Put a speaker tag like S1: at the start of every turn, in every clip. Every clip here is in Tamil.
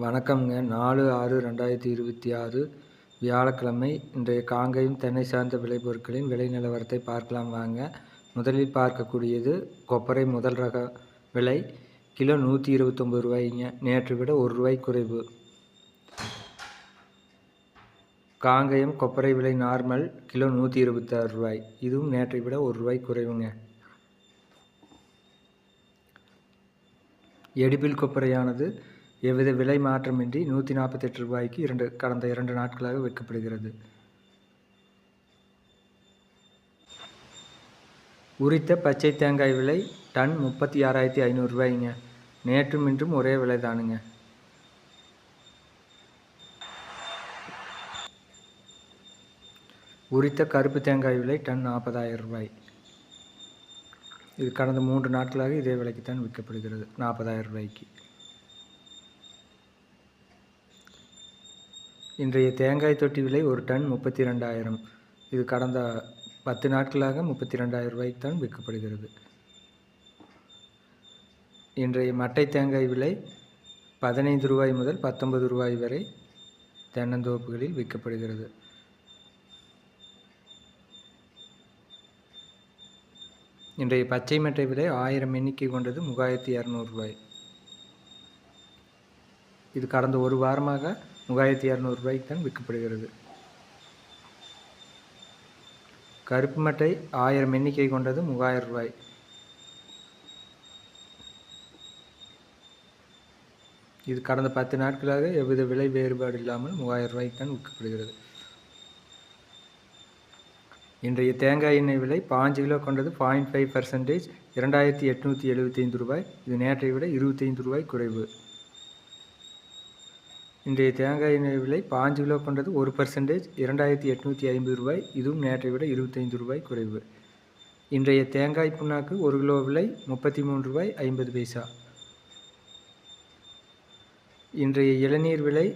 S1: வணக்கம்ங்க. 4/6/2026 வியாழக்கிழமை. இன்றைய காங்கேயம் தென்னை சார்ந்த விளைபொருட்களின் விலை நிலவரத்தை பார்க்கலாம் வாங்க. முதலில் பார்க்கக்கூடியது கொப்பரை முதல் ரக விலை கிலோ 129 ரூபாய்ங்க. நேற்று விட ₹1 குறைவு. காங்கேயம் கொப்பரை விலை நார்மல் கிலோ 126 ரூபாய். இதுவும் நேற்றை விட ₹1 குறைவுங்க. எடிபிள் கொப்பரையானது எவ்வித விலை மாற்றமின்றி 148 ரூபாய்க்கு கடந்த 2 நாட்களாக விற்கப்படுகிறது. உரித்த பச்சை தேங்காய் விலை டன் 36,500 ரூபாய்ங்க. நேற்றும் இன்றும் ஒரே விலை தானுங்க. உரித்த கருப்பு தேங்காய் விலை டன் 40,000 ரூபாய். இது கடந்த 3 நாட்களாக இதே விலைக்கு தான் விற்கப்படுகிறது, 40,000 ரூபாய்க்கு. இன்றைய தேங்காய் தொட்டி விலை ஒரு டன் 32,000. இது கடந்த 10 நாட்களாக 32,000 ரூபாய்க்கு தான் விற்கப்படுகிறது. இன்றைய மட்டை தேங்காய் விலை 15 ரூபாய் முதல் 19 ரூபாய் வரை தென்னந்தோப்புகளில் விற்கப்படுகிறது. இன்றைய பச்சை மட்டை விலை 1000 எண்ணிக்கை கொண்டது 3200 ரூபாய். இது கடந்த ஒரு வாரமாக 3200 ரூபாய்க்கு தான் விற்கப்படுகிறது. கருப்பு மட்டை 1000 எண்ணிக்கை கொண்டது 3000 ரூபாய். இது கடந்த 10 நாட்களாக எவ்வித விலை வேறுபாடு இல்லாமல் 3000 ரூபாய்க்கு தான் விற்கப்படுகிறது. இன்றைய தேங்காய் எண்ணெய் விலை 5 கிலோ கொண்டது 0.5% 2875 ரூபாய். இது நேற்றை விட 25 ரூபாய் குறைவு. இன்றைய தேங்காய் எண்ணெய் விலை 5 கிலோ கொண்டது 1% 2850 ரூபாய். இதுவும் நேற்றை விட 25 ரூபாய் குறைவு. இன்றைய தேங்காய் புண்ணாக்கு 1 கிலோ விலை 33 ரூபாய் 50 பைசா. இன்றைய இளநீர் விலை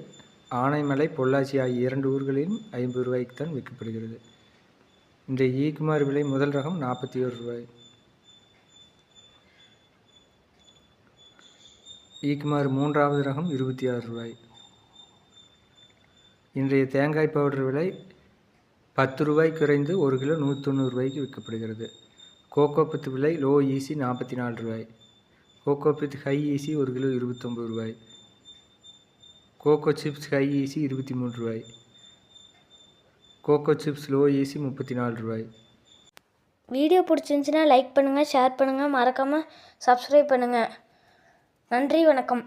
S1: ஆனைமலை, பொள்ளாச்சி ஆகிய 2 ஊர்களிலும் 50 ரூபாய்க்கு தான் விற்கப்படுகிறது. இன்றைய ஈக்குமார் விலை முதல் ரகம் 41 ரூபாய். ஈக்குமார் 3வது ரகம் 26 ரூபாய். இன்றைய தேங்காய் பவுடர் விலை 10 ரூபாய் குறைந்து 1 கிலோ 190 ரூபாய்க்கு விற்கப்படுகிறது. கோகோ பித் விலை லோ ஈசி 44 ரூபாய். கோகோ பித் ஹை ஈசி 1 கிலோ 29 ரூபாய். கோகோ சிப்ஸ் ஹை ஈசி 23 ரூபாய். கோகோ சிப்ஸ் லோ ஈசி 34 ரூபாய்.
S2: வீடியோ பிடிச்சிருந்துச்சுன்னா லைக் பண்ணுங்கள், ஷேர் பண்ணுங்கள், மறக்காமல் சப்ஸ்கிரைப் பண்ணுங்கள். நன்றி, வணக்கம்.